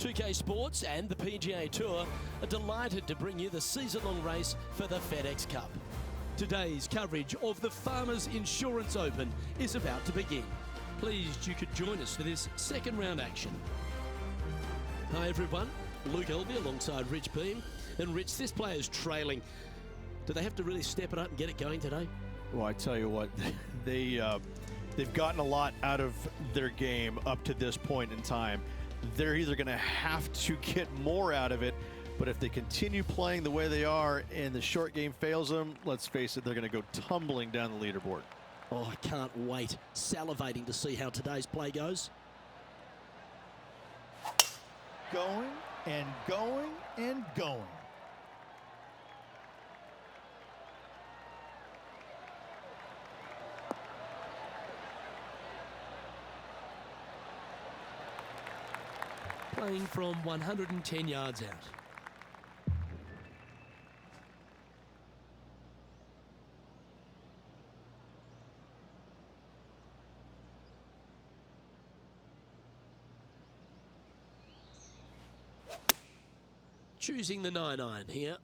2K Sports and the PGA Tour are delighted to bring you the season-long race for the FedEx Cup. Today's coverage of the Farmers Insurance Open is about to begin. Pleased you could join us for this second round action. Hi everyone, Luke Elby alongside Rich Beam. And Rich, this player's trailing. Do they have to really step it up and get it going today? Well, I tell you what, they've gotten a lot out of their game up to this point in time. They're either going to have to get more out of it, but if they continue playing the way they are and the short game fails them, let's face it, they're going to go tumbling down the leaderboard. Oh, I can't wait. Salivating to see how today's play goes. Going and going and going. Playing from 110 yards out. Choosing the 9-iron here.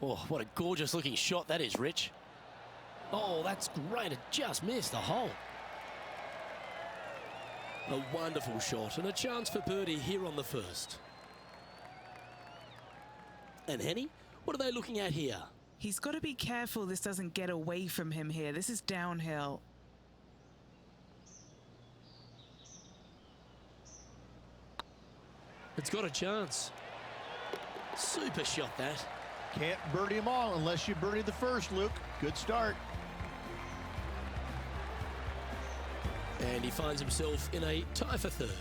Oh, what a gorgeous looking shot that is, Rich. Oh, that's great. It just missed the hole. A wonderful shot and a chance for birdie here on the first. And Henny, what are they looking at here? He's got to be careful this doesn't get away from him here. This is downhill. It's got a chance. Super shot that. Can't birdie them all unless you birdie the first, Luke. Good start. And he finds himself in a tie for third.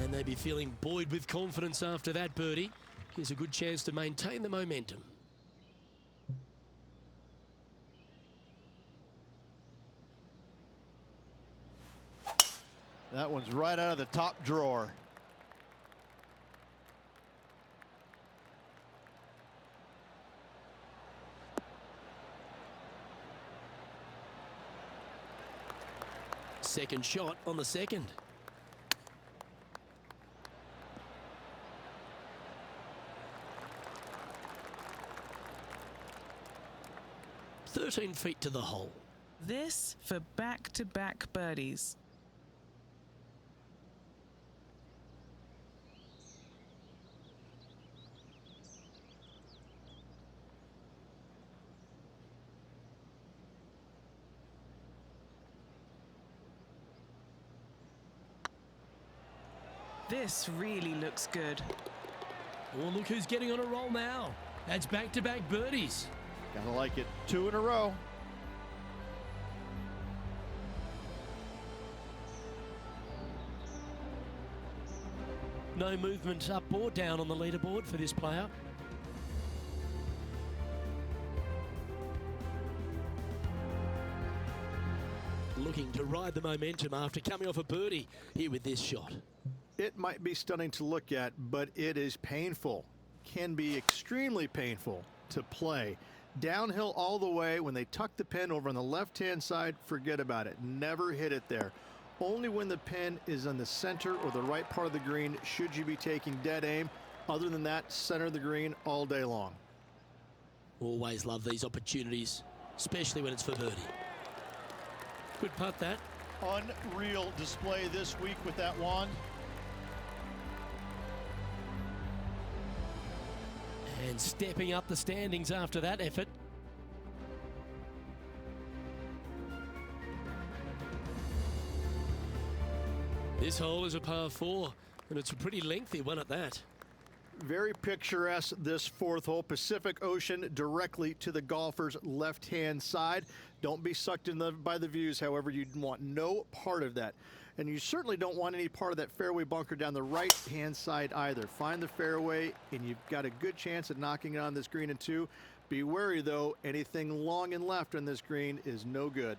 And they'd be feeling buoyed with confidence after that birdie. Here's a good chance to maintain the momentum. That one's right out of the top drawer. Second shot on the second. "13 feet to the hole." This for back-to-back birdies. This really looks good. Oh, look who's getting on a roll now. That's back-to-back birdies. Gotta like it. 2 in a row. No movement up or down on the leaderboard for this player. Looking to ride the momentum after coming off a birdie here with this shot. It might be stunning to look at, but it is painful. Can be extremely painful to play. Downhill all the way. When they tuck the pin over on the left-hand side, forget about it. Never hit it there. Only when the pin is on the center or the right part of the green should you be taking dead aim. Other than that, center of the green all day long. Always love these opportunities, especially when it's for birdie. Good putt that. Unreal display this week with that wand. And stepping up the standings after that effort. This hole is a par 4, and it's a pretty lengthy one at that. Very picturesque, this fourth hole. Pacific Ocean directly to the golfer's left-hand side. Don't be sucked in by the views, however. You want no part of that. And you certainly don't want any part of that fairway bunker down the right-hand side either. Find the fairway, and you've got a good chance at knocking it on this green in 2. Be wary, though. Anything long and left on this green is no good.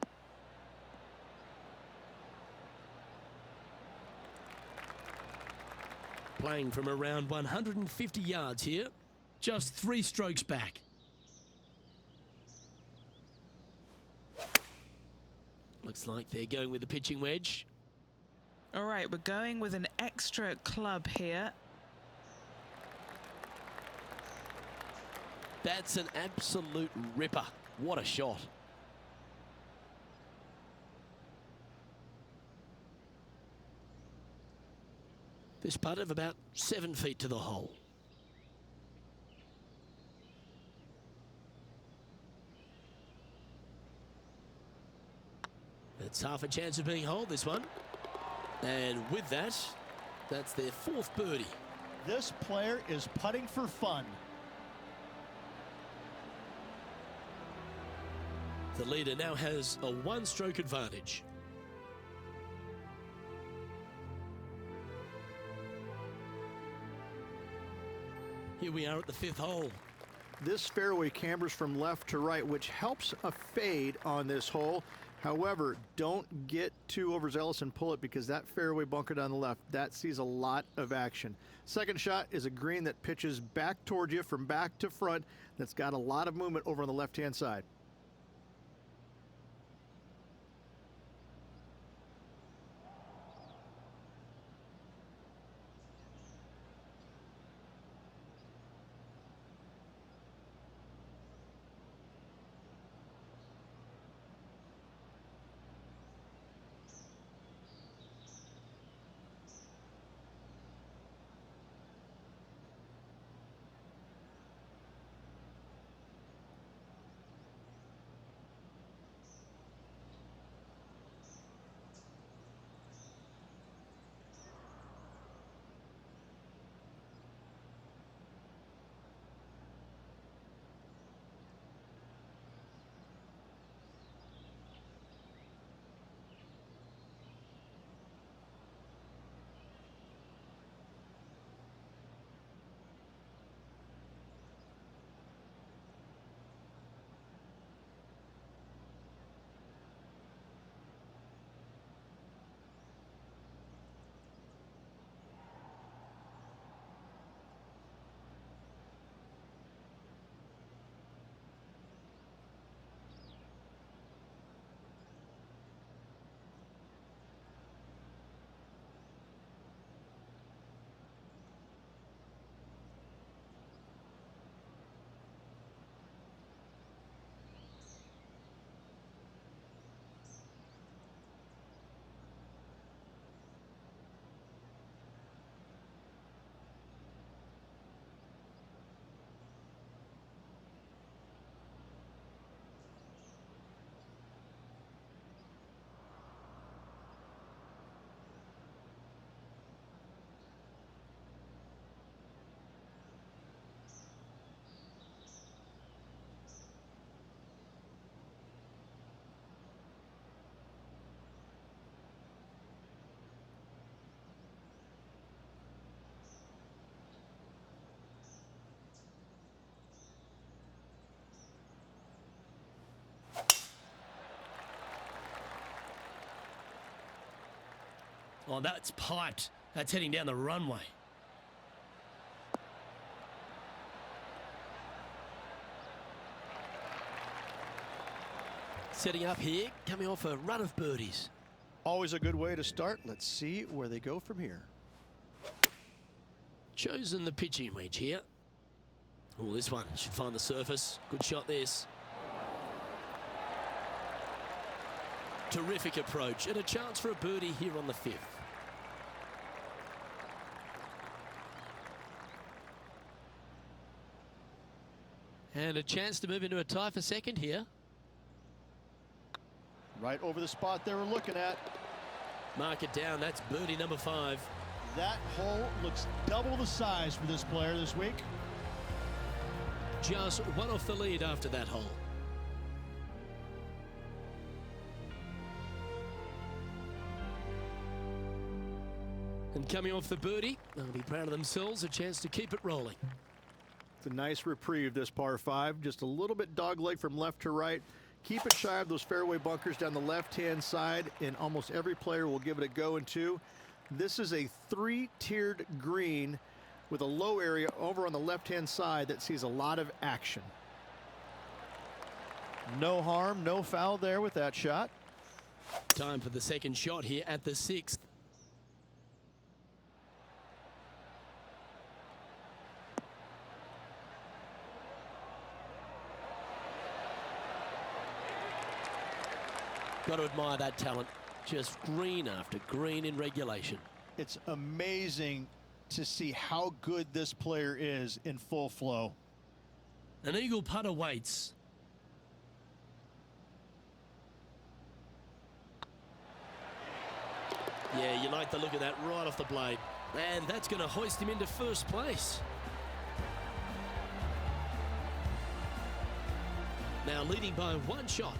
Playing from around 150 yards here, just 3 strokes back. Looks like they're going with the pitching wedge. All right, we're going with an extra club here. That's an absolute ripper. What a shot. This putt of about 7 feet to the hole. It's half a chance of being holed, this one. And with that, that's their 4th birdie. This player is putting for fun. The leader now has a 1-stroke advantage. Here we are at the 5th hole. This fairway cambers from left to right, which helps a fade on this hole. However, don't get too overzealous and pull it, because that fairway bunker down the left, that sees a lot of action. Second shot is a green that pitches back towards you from back to front. That's got a lot of movement over on the left-hand side. Oh, that's piped. That's heading down the runway. Setting up here, coming off a run of birdies. Always a good way to start. Let's see where they go from here. Chosen the pitching wedge here. Oh, this one should find the surface. Good shot, this. Terrific approach and a chance for a birdie here on the 5th. And a chance to move into a tie for second here. Right over the spot they were looking at. Mark it down. That's birdie number 5. That hole looks double the size for this player this week. Just one off the lead after that hole. And coming off the birdie, they'll be proud of themselves. A chance to keep it rolling. It's a nice reprieve, this par 5. Just a little bit dogleg from left to right. Keep it shy of those fairway bunkers down the left-hand side, and almost every player will give it a go in 2. This is a 3-tiered green with a low area over on the left-hand side that sees a lot of action. No harm, no foul there with that shot. Time for the second shot here at the 6th. Got to admire that talent. Just green after green in regulation. It's amazing to see how good this player is in full flow. An eagle putt awaits. Yeah, you like the look of that right off the blade. And that's going to hoist him into first place. Now leading by one shot.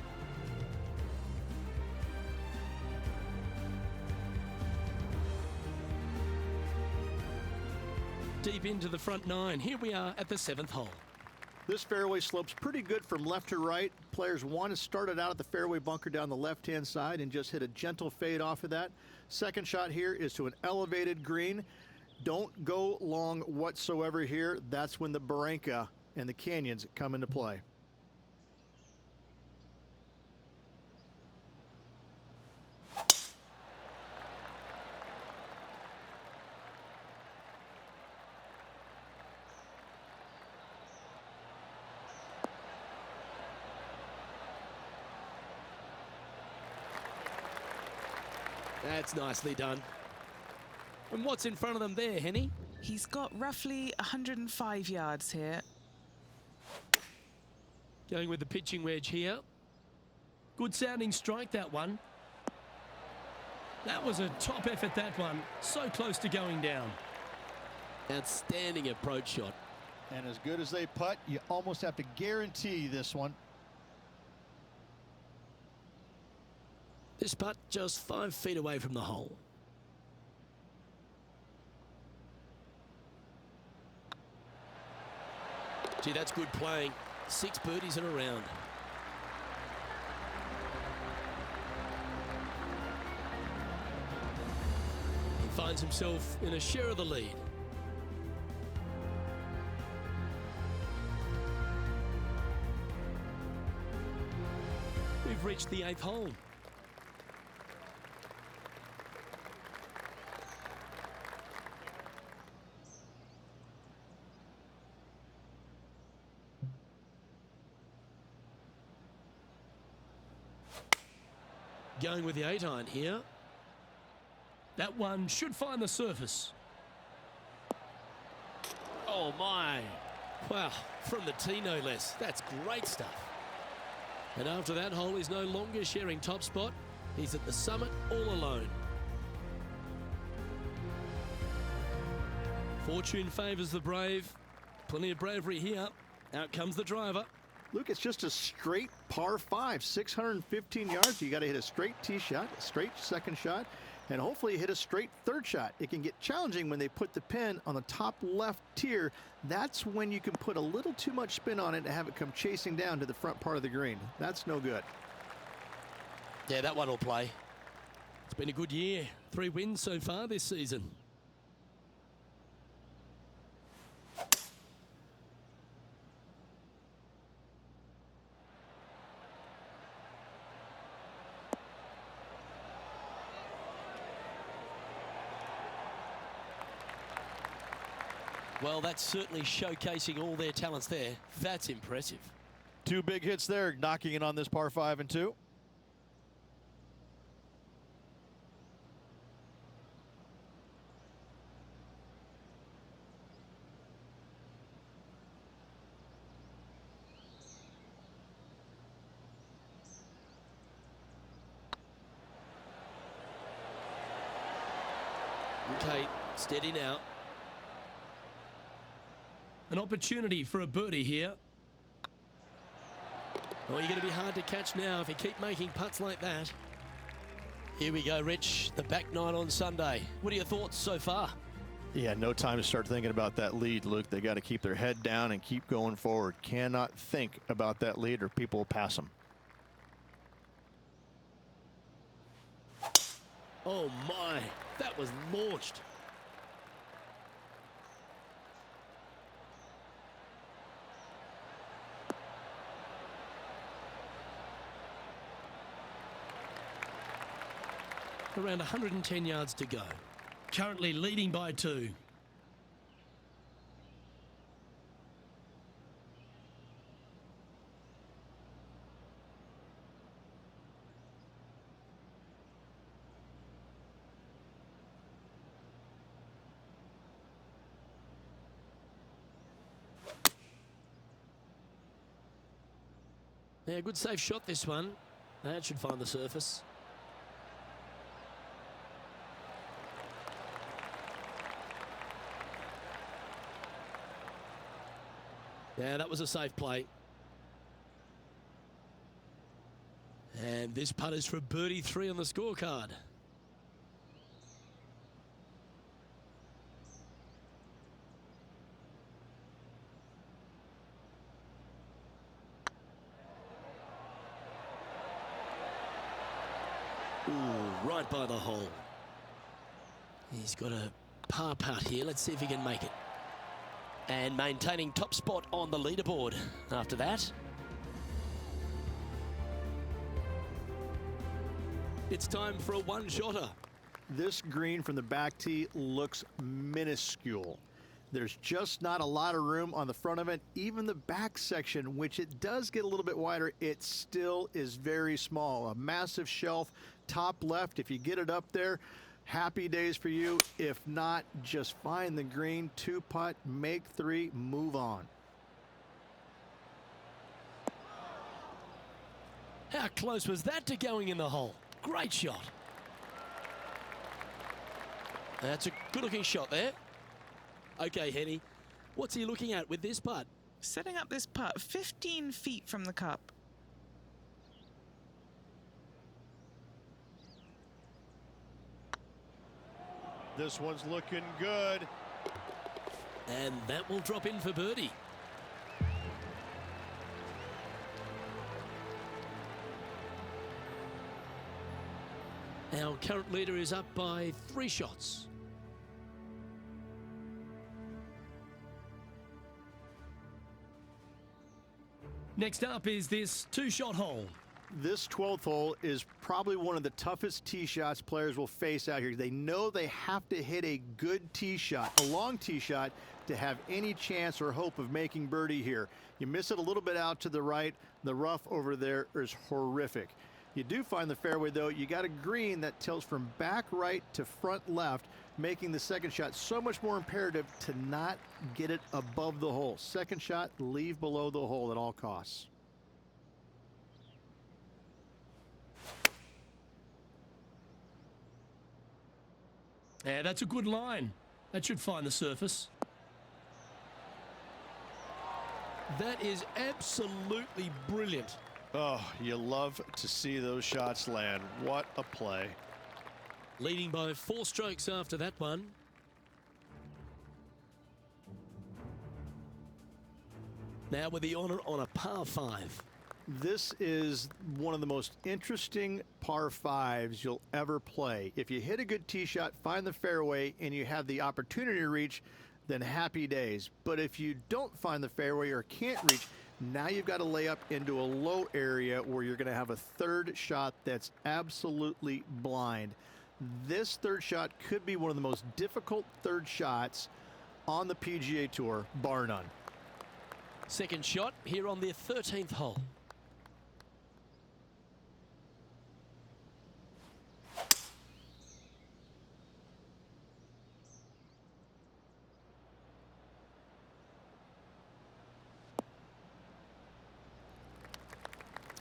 Deep into the front 9. Here we are at the 7th hole. This fairway slopes pretty good from left to right. Players want to start it out at the fairway bunker down the left-hand side and just hit a gentle fade off of that. Second shot here is to an elevated green. Don't go long whatsoever here. That's when the barranca and the canyons come into play. That's nicely done. And what's in front of them there, Henny? He's got roughly 105 yards here. Going with the pitching wedge here. Good sounding strike, that one. That was a top effort, that one. So close to going down. Outstanding approach shot. And as good as they putt, you almost have to guarantee this one. This putt just 5 feet away from the hole. Gee, that's good playing. 6 birdies in a round. He finds himself in a share of the lead. We've reached the 8th hole. Going with the 8-iron here. That one should find the surface. Oh my. Wow, from the tee no less. That's great stuff. And after that hole, he's no longer sharing top spot. He's at the summit all alone. Fortune favours the brave. Plenty of bravery here. Out comes the driver. Luke, it's just a straight par 5, 615 yards. You got to hit a straight tee shot, a straight second shot, and hopefully hit a straight third shot. It can get challenging when they put the pin on the top left tier. That's when you can put a little too much spin on it and have it come chasing down to the front part of the green. That's no good. Yeah, that one will play. It's been a good year. 3 wins so far this season. Well, that's certainly showcasing all their talents there. That's impressive. 2 big hits there, knocking it on this par 5 and 2. Okay, steady now. An opportunity for a birdie here. Oh, you're going to be hard to catch now if you keep making putts like that. Here we go, Rich. The back 9 on Sunday. What are your thoughts so far? Yeah, no time to start thinking about that lead, Luke. They got to keep their head down and keep going forward. Cannot think about that lead or people will pass them. Oh my, that was launched. Around 110 yards to go. Currently leading by 2. Yeah, good safe shot this one. That should find the surface. Yeah, that was a safe play. And this putt is for birdie 3 on the scorecard. Ooh, right by the hole. He's got a par putt here. Let's see if he can make it. And maintaining top spot on the leaderboard after that. It's time for a one-shotter. This green from the back tee looks minuscule. There's just not a lot of room on the front of it. Even the back section, which it does get a little bit wider, it still is very small. A massive shelf, top left. If you get it up there, happy days for you. If not, just find the green, 2-putt, make 3, move on. How close was that to going in the hole? Great shot. That's a good-looking shot there. Okay, Henny, what's he looking at with this putt? Setting up this putt 15 feet from the cup. This one's looking good. And that will drop in for birdie. Our current leader is up by 3 shots. Next up is this 2-shot hole. This 12th hole is probably one of the toughest tee shots players will face out here. They know they have to hit a good tee shot, a long tee shot, to have any chance or hope of making birdie here. You miss it a little bit out to the right, the rough over there is horrific. You do find the fairway, though. You got a green that tilts from back right to front left, making the second shot so much more imperative to not get it above the hole. Second shot, leave below the hole at all costs. Yeah, that's a good line. That should find the surface. That is absolutely brilliant. Oh, you love to see those shots land. What a play. Leading by 4 strokes after that one. Now with the honour on a par 5. This is one of the most interesting par 5s you'll ever play. If you hit a good tee shot, find the fairway, and you have the opportunity to reach, then happy days. But if you don't find the fairway or can't reach, now you've got to lay up into a low area where you're going to have a third shot that's absolutely blind. This third shot could be one of the most difficult third shots on the PGA Tour, bar none. Second shot here on their 13th hole.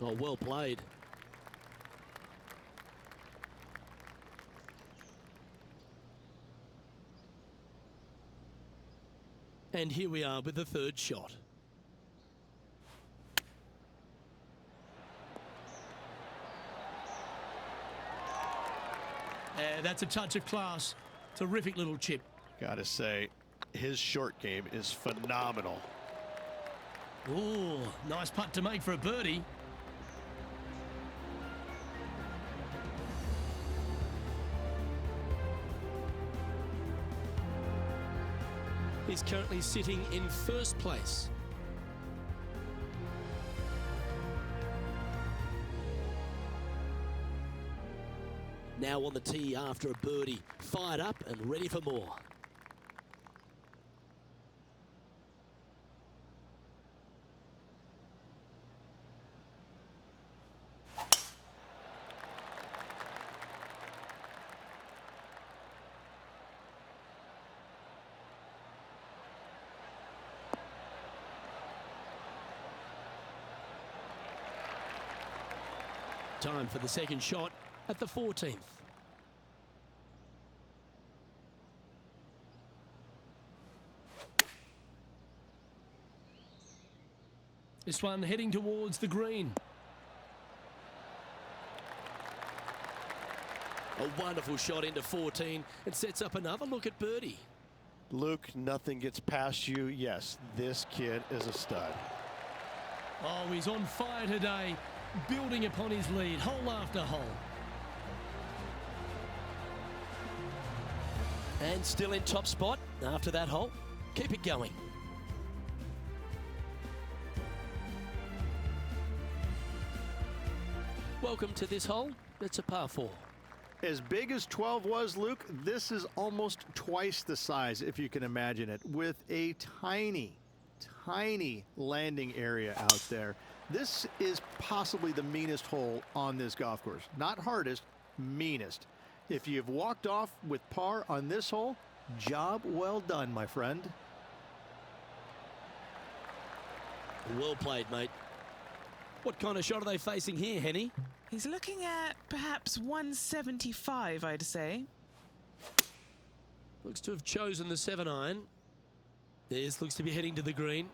Oh, well played. And here we are with the third shot. And that's a touch of class. Terrific little chip. Gotta say, his short game is phenomenal. Ooh, nice putt to make for a birdie. He's currently sitting in first place. Now on the tee after a birdie. Fired up and ready for more. Time for the second shot at the 14th. This one heading towards the green. A wonderful shot into 14. It sets up another look at birdie. Luke, nothing gets past you. Yes, this kid is a stud. Oh, he's on fire today, building upon his lead, hole after hole. And still in top spot after that hole. Keep it going. Welcome to this hole. It's a par 4. As big as 12 was, Luke, this is almost twice the size, if you can imagine it, with a tiny landing area out there. This is possibly the meanest hole on this golf course. Not hardest, meanest. If you've walked off with par on this hole, job well done, my friend. Well played, mate. What kind of shot are they facing here, Henny? He's looking at perhaps 175, I'd say. Looks to have chosen the 7-iron. This looks to be heading to the green.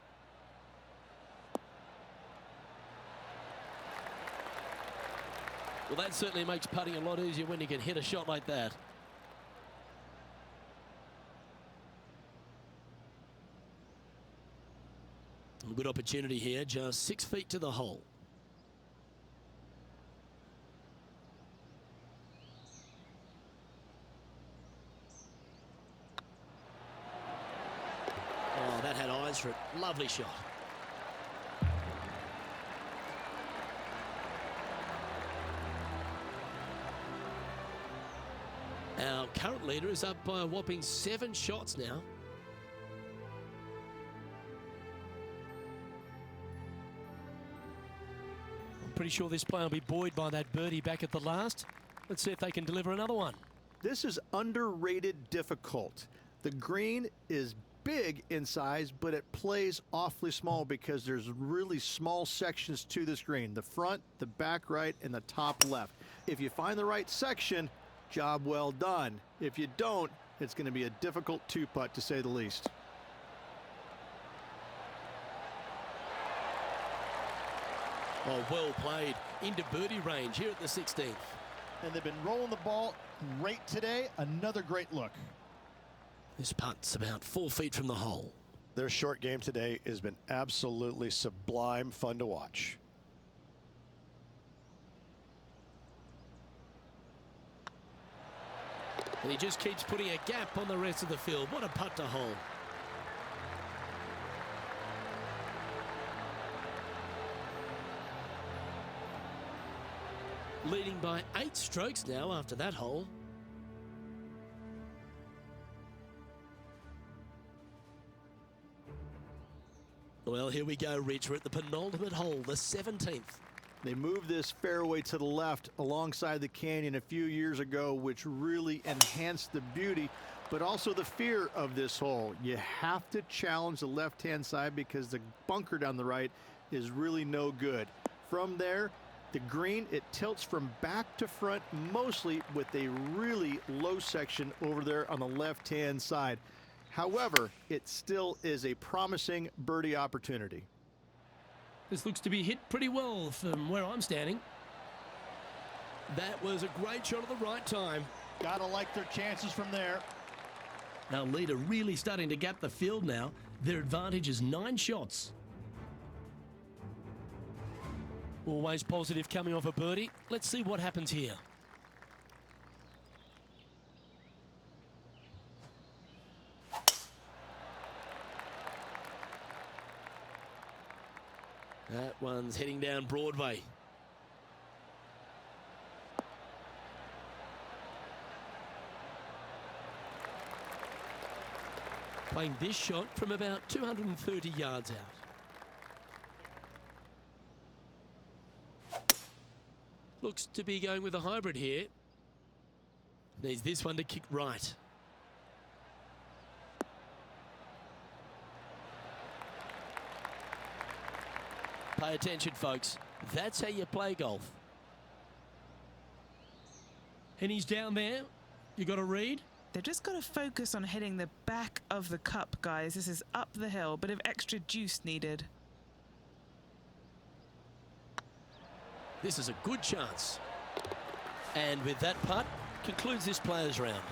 Well, that certainly makes putting a lot easier when you can hit a shot like that. A good opportunity here, just 6 feet to the hole. Oh, that had eyes for it. Lovely shot. Our current leader is up by a whopping 7 shots now. I'm pretty sure this player will be buoyed by that birdie back at the last. Let's see if they can deliver another one. This is underrated difficult. The green is big in size, but it plays awfully small because there's really small sections to this green. The front, the back right, and the top left. If you find the right section, job well done. If you don't, it's going to be a difficult 2-putt to say the least. Oh, well played. Into birdie range here at the 16th. And they've been rolling the ball great today. Another great look. This putt's about 4 feet from the hole. Their short game today has been absolutely sublime fun to watch. And he just keeps putting a gap on the rest of the field. What a putt to hole. Leading by 8 strokes now after that hole. Well, here we go, Rich. We're at the penultimate hole, the 17th. They moved this fairway to the left alongside the canyon a few years ago, which really enhanced the beauty, but also the fear of this hole. You have to challenge the left-hand side because the bunker down the right is really no good. From there, the green, it tilts from back to front mostly with a really low section over there on the left-hand side. However, it still is a promising birdie opportunity. This looks to be hit pretty well from where I'm standing. That was a great shot at the right time. Gotta like their chances from there. Our leader really starting to gap the field now. Their advantage is 9 shots. Always positive coming off a birdie. Let's see what happens here. That one's heading down Broadway. Playing this shot from about 230 yards out. Looks to be going with a hybrid here. Needs this one to kick right. Pay attention, folks. That's how you play golf. And he's down there. You got to read. They've just got to focus on hitting the back of the cup, guys. This is up the hill, bit of extra juice needed. This is a good chance. And with that putt, concludes this players round.